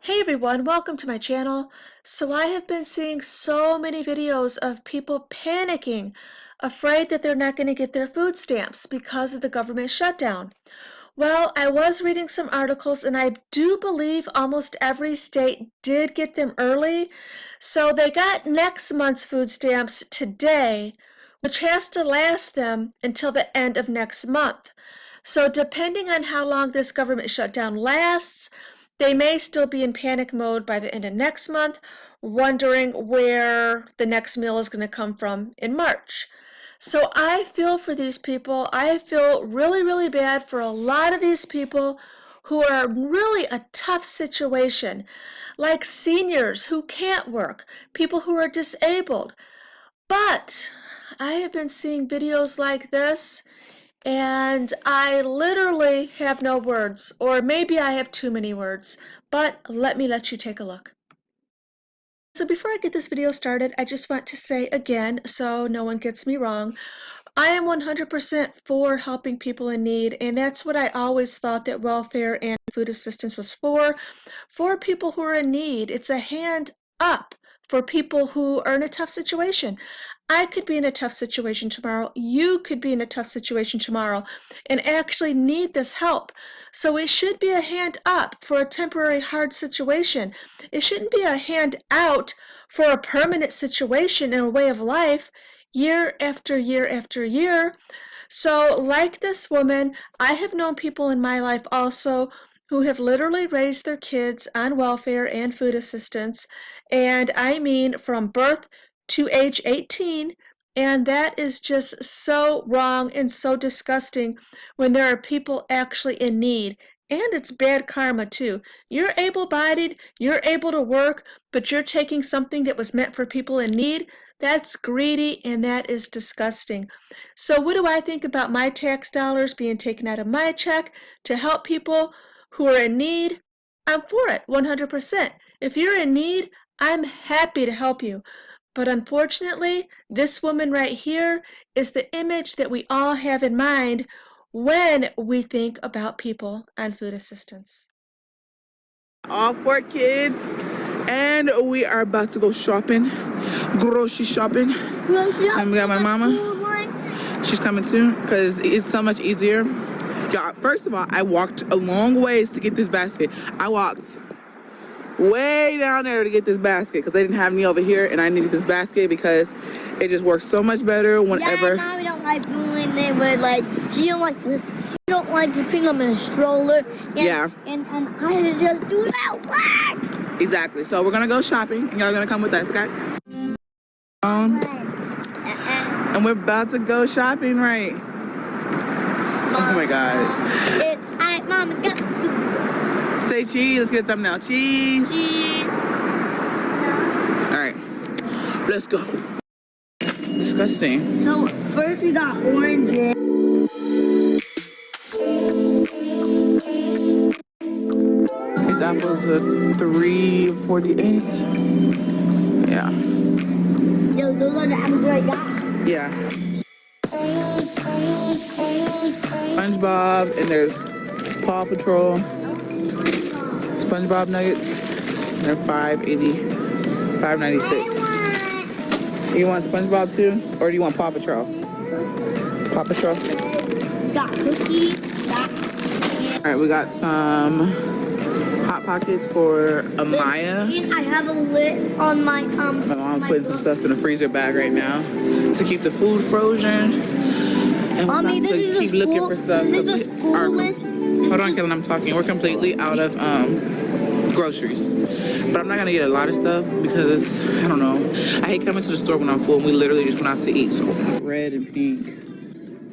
Hey everyone, welcome to my channel. So I have been seeing so many videos of people panicking, afraid that they're not going to get their food stamps because of the government shutdown. Well, I was reading some articles and I do believe almost every state did get them early. So they got next month's food stamps today, which has to last them until the end of next month. So depending on how long this government shutdown lasts, they may still be in panic mode by the end of next month, wondering where the next meal is going to come from in March. So I feel for these people. I feel really, really bad for a lot of these people who are really a tough situation, like seniors who can't work, people who are disabled. But I have been seeing videos like this and I literally have no words, or maybe I have too many words, but let you take a look. So before I get this video started, I just want to say again, so no one gets me wrong, I am 100% for helping people in need, and that's what I always thought that welfare and food assistance was for people who are in need. It's a hand up for people who are in a tough situation. I could be in a tough situation tomorrow. You could be in a tough situation tomorrow and actually need this help. So it should be a hand up for a temporary hard situation. It shouldn't be a hand out for a permanent situation in a way of life year after year after year. So like this woman, I have known people in my life also who have literally raised their kids on welfare and food assistance, and I mean from birth to age 18, and that is just so wrong and so disgusting when there are people actually in need. And it's bad karma too. You're able-bodied, you're able to work, but you're taking something that was meant for people in need. That's greedy and that is disgusting. So what do I think about my tax dollars being taken out of my check to help people who are in need? I'm for it 100%. If you're in need, I'm happy to help you. But unfortunately, this woman right here is the image that we all have in mind when we think about people on food assistance. All 4 kids, and we are about to go shopping, grocery shopping. And we got my mama. She's coming too, because it's so much easier. Y'all, first of all, I walked a long ways to get this basket. I walked way down there to get this basket because they didn't have any over here, and I needed this basket because it just works so much better whenever. Yeah, Mommy don't like doing it, but like she don't like to put them in a stroller. And, yeah. And I just do that. Exactly. So we're gonna go shopping, and y'all gonna come with us, okay? And we're about to go shopping, right? Oh my God. Alright, Mama, go. Say cheese. Let's get a thumbnail. Cheese. Cheese. All right. Let's go. Disgusting. So first we got oranges. These apples are $3.48. Yeah. Yo, those are the apples right now. Yeah. SpongeBob, and there's Paw Patrol. SpongeBob nuggets. They're $5.96. You want SpongeBob too, or do you want Paw Patrol? Paw Patrol. Got cookies. All right, we got some Hot Pockets for Amaya. And I have a lid on my My mom's putting some stuff in the freezer bag right now to keep the food frozen. And we're Mommy, about to keep looking for stuff. This is a school list. Hold on, Kellen, I'm talking. We're completely out of groceries. But I'm not gonna get a lot of stuff because, I don't know. I hate coming to the store when I'm full and we literally just went out to eat. So red and pink.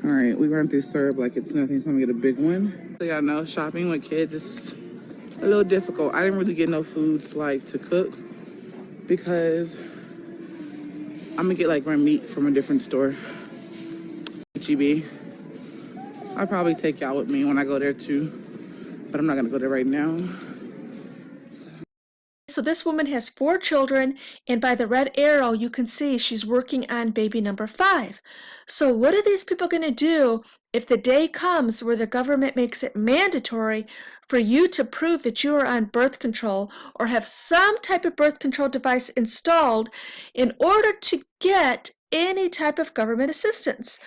All right, we run through syrup like it's nothing, so I'm gonna get a big one. So y'all know, shopping with kids is a little difficult. I didn't really get no foods like to cook because I'm gonna get like my meat from a different store. HEB. I'll probably take y'all with me when I go there too, but I'm not gonna go there right now. So this woman has 4 children, and by the red arrow you can see she's working on baby number 5. So what are these people going to do if the day comes where the government makes it mandatory for you to prove that you are on birth control or have some type of birth control device installed in order to get any type of government assistance.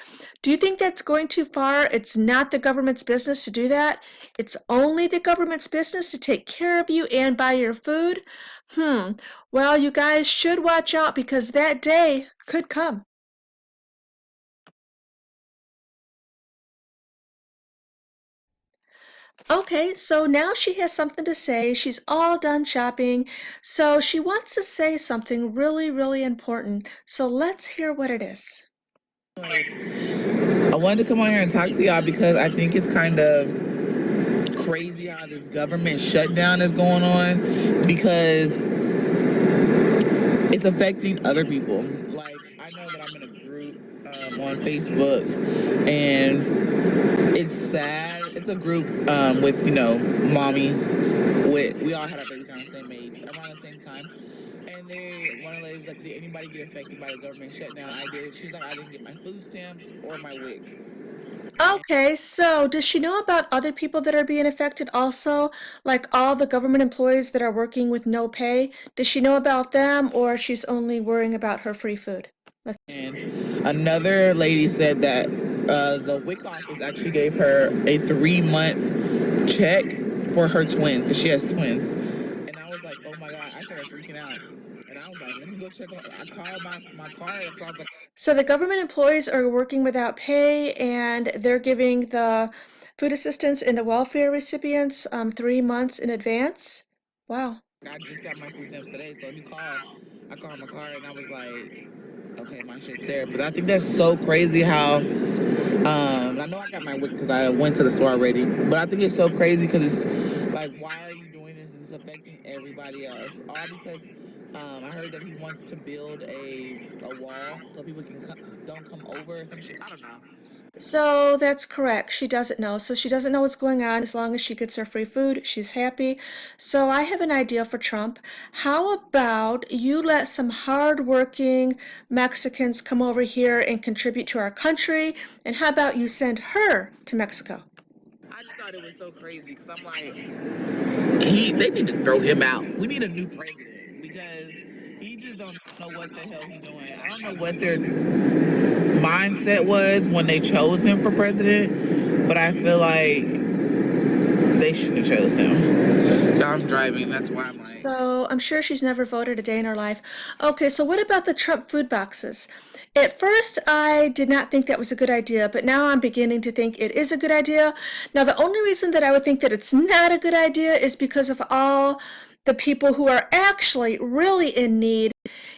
Do you think that's going too far? It's not the government's business to do that. It's only the government's business to take care of you and buy your food. Well, you guys should watch out because that day could come. Okay, so now she has something to say. She's all done shopping, so she wants to say something really, really important. So let's hear what it is. I wanted to come on here and talk to y'all because I think it's kind of crazy how this government shutdown is going on because it's affecting other people. Like, I know that I'm in a group on Facebook, and it's sad. It's a group with, mommies. We all had our babies around the same age, around the same time. And one of the ladies was like, did anybody get affected by the government shutdown? I did. She's like, I didn't get my food stamps or my WIC. Okay, so does she know about other people that are being affected also? Like all the government employees that are working with no pay? Does she know about them or she's only worrying about her free food? And another lady said that the WIC office actually gave her a 3-month check for her twins because she has twins. And I was like, oh my God, I started freaking out. And I was like, let me go check on. I called my card. So I was like, So the government employees are working without pay and they're giving the food assistance and the welfare recipients 3 months in advance. Wow. I just got my food stamps today, so let me call. I called my card and I was like, okay, my shit's there. But I think that's so crazy how, I know I got my WIC because I went to the store already, but I think it's so crazy because it's like, why are you doing this? And it's affecting everybody else. All because I heard that he wants to build a wall so people don't come over or some shit. I don't know. So that's correct. She doesn't know. So she doesn't know what's going on. As long as she gets her free food, she's happy. So I have an idea for Trump. How about you let some hardworking Mexicans come over here and contribute to our country? And how about you send her to Mexico? I just thought it was so crazy because I'm like, they need to throw him out. We need a new president because he just don't know what the hell he's doing. I don't know what their mindset was when they chose him for president, but I feel like they shouldn't have chose him. I'm driving, that's why I'm like. So I'm sure she's never voted a day in her life. Okay, so what about the Trump food boxes? At first, I did not think that was a good idea, but now I'm beginning to think it is a good idea. Now, the only reason that I would think that it's not a good idea is because of all the people who are actually really in need.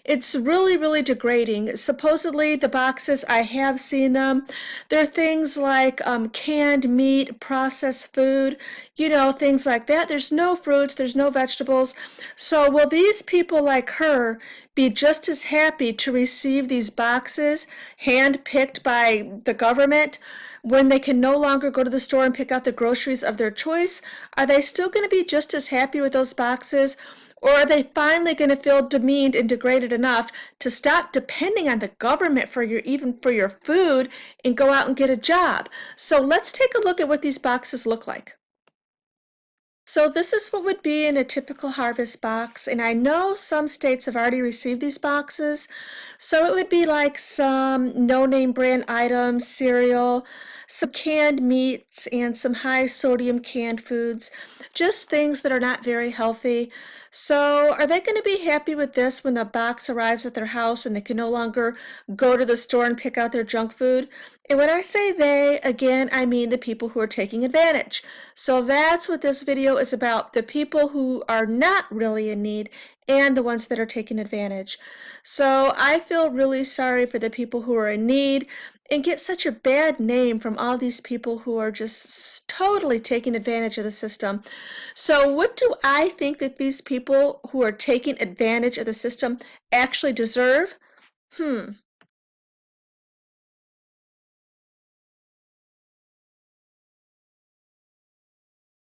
It's really, really degrading. Supposedly, the boxes, I have seen them. They're things like canned meat, processed food, things like that. There's no fruits, there's no vegetables. So will these people like her be just as happy to receive these boxes hand-picked by the government when they can no longer go to the store and pick out the groceries of their choice? Are they still going to be just as happy with those boxes? Or are they finally going to feel demeaned and degraded enough to stop depending on the government for even for your food and go out and get a job? So let's take a look at what these boxes look like. So this is what would be in a typical harvest box, and I know some states have already received these boxes. So it would be like some no-name brand items, cereal, some canned meats, and some high sodium canned foods, just things that are not very healthy. So are they going to be happy with this when the box arrives at their house and they can no longer go to the store and pick out their junk food? And when I say they, again, I mean the people who are taking advantage. So that's what this video is about, the people who are not really in need and the ones that are taking advantage. So I feel really sorry for the people who are in need and get such a bad name from all these people who are just totally taking advantage of the system. So what do I think that these people who are taking advantage of the system actually deserve?